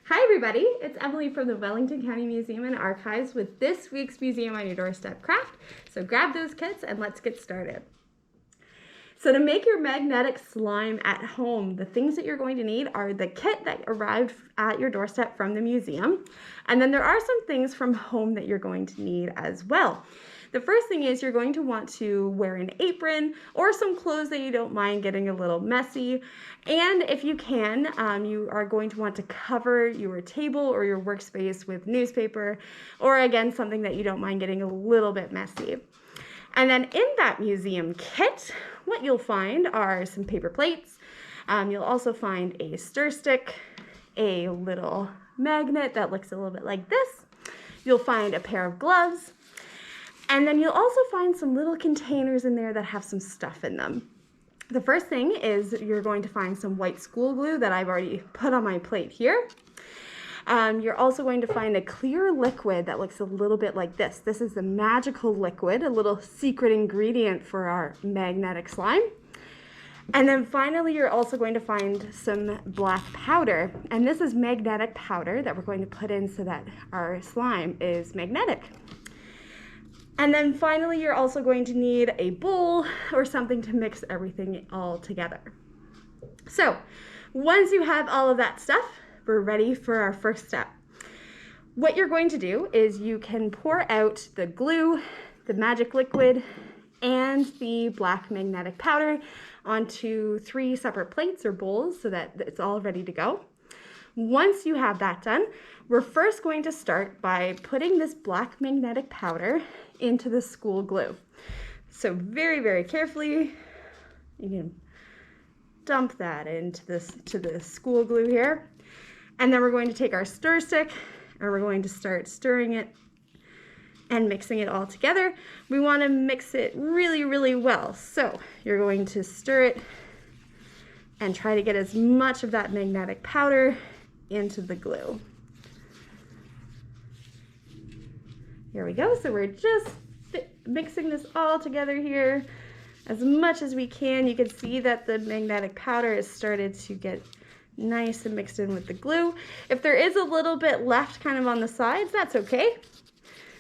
Hi everybody, it's Emily from the Wellington County Museum and Archives with this week's Museum on Your Doorstep craft. So grab those kits and let's get started. So to make your magnetic slime at home, the things that you're going to need are the kit that arrived at your doorstep from the museum. And then there are some things from home that you're going to need as well. The first thing is you're going to want to wear an apron or some clothes that you don't mind getting a little messy. And if you can, you are going to want to cover your table or your workspace with newspaper, or again, something that you don't mind getting a little bit messy. And then in that museum kit, what you'll find are some paper plates. You'll also find a stir stick, a little magnet that looks a little bit like this. You'll find a pair of gloves. And then you'll also find some little containers in there that have some stuff in them. The first thing is you're going to find some white school glue that I've already put on my plate here. You're also going to find a clear liquid that looks a little bit like this. This is the magical liquid, a little secret ingredient for our magnetic slime. And then finally, you're also going to find some black powder. And this is magnetic powder that we're going to put in so that our slime is magnetic. And then finally, you're also going to need a bowl or something to mix everything all together. So once you have all of that stuff, we're ready for our first step. What you're going to do is you can pour out the glue, the magic liquid, and the black magnetic powder onto 3 separate plates or bowls so that it's all ready to go. Once you have that done, we're first going to start by putting this black magnetic powder into the school glue. So very, very carefully, you can dump that into the school glue here. And then we're going to take our stir stick and we're going to start stirring it and mixing it all together. We want to mix it really, really well. So you're going to stir it and try to get as much of that magnetic powder into the glue. Here we go. So we're just mixing this all together here as much as we can. You can see that the magnetic powder has started to get nice and mixed in with the glue. If there is a little bit left kind of on the sides, that's okay.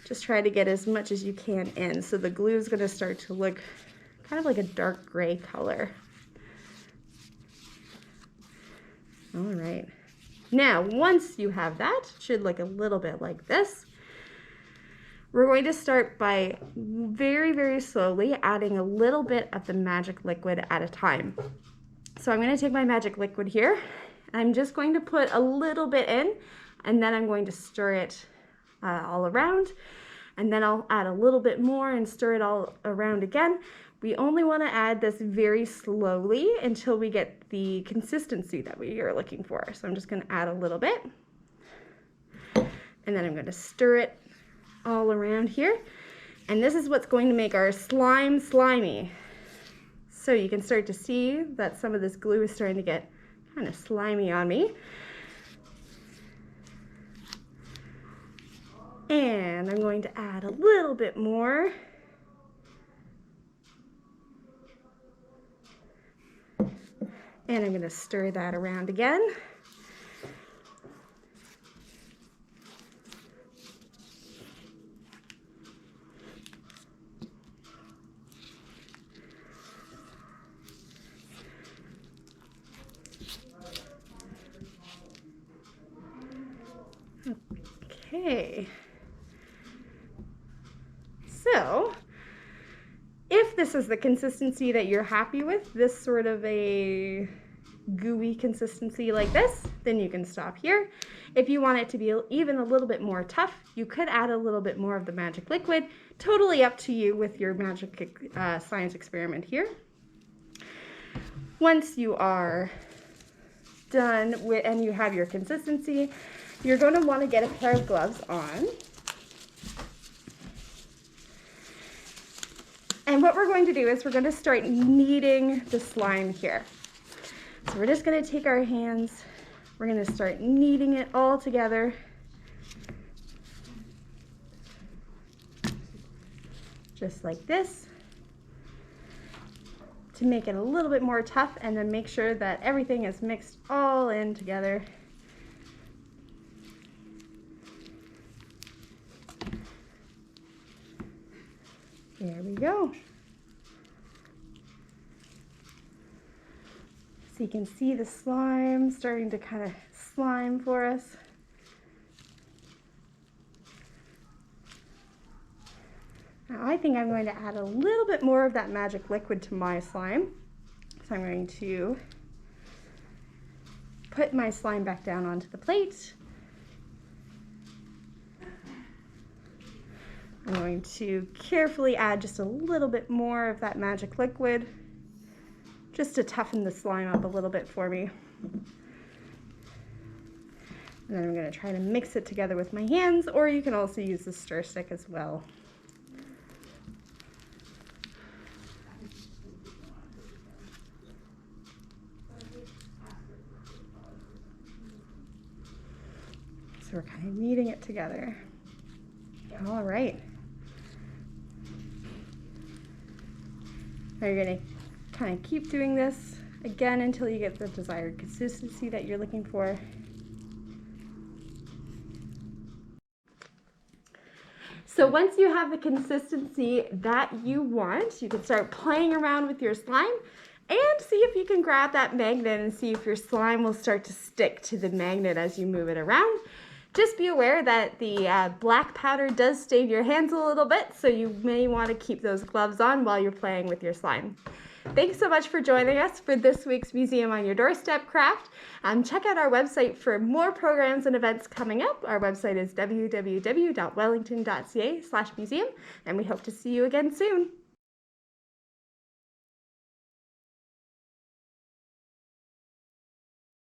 Just try to get as much as you can in. So the glue is going to start to look kind of like a dark gray color. All right. Now, once you have that, it should look a little bit like this. We're going to start by very, very slowly adding a little bit of the magic liquid at a time. So I'm going to take my magic liquid here. I'm just going to put a little bit in, and then I'm going to stir it all around. And then I'll add a little bit more and stir it all around again. We only want to add this very slowly until we get the consistency that we are looking for. So I'm just going to add a little bit. And then I'm going to stir it all around here. And this is what's going to make our slime slimy. So you can start to see that some of this glue is starting to get kind of slimy on me. And I'm going to add a little bit more. And I'm going to stir that around again. Okay. So, if this is the consistency that you're happy with, this sort of a gooey consistency like this, then you can stop here. If you want it to be even a little bit more tough, you could add a little bit more of the magic liquid. Totally up to you with your magic science experiment here. Once you are done and you have your consistency, you're going to want to get a pair of gloves on. And what we're going to do is we're going to start kneading the slime here. So we're just going to take our hands, we're going to start kneading it all together. Just like this, to make it a little bit more tough, and then make sure that everything is mixed all in together. There we go. So you can see the slime starting to kind of slime for us. Now I think I'm going to add a little bit more of that magic liquid to my slime. So I'm going to put my slime back down onto the plate. I'm going to carefully add just a little bit more of that magic liquid, just to toughen the slime up a little bit for me. And then I'm going to try to mix it together with my hands, or you can also use the stir stick as well. So we're kind of kneading it together. All right. Now you're going to kind of keep doing this again until you get the desired consistency that you're looking for. So once you have the consistency that you want, you can start playing around with your slime and see if you can grab that magnet and see if your slime will start to stick to the magnet as you move it around. Just be aware that the black powder does stain your hands a little bit, so you may want to keep those gloves on while you're playing with your slime. Thanks so much for joining us for this week's Museum on Your Doorstep craft. Check out our website for more programs and events coming up. Our website is www.wellington.ca/museum, and we hope to see you again soon.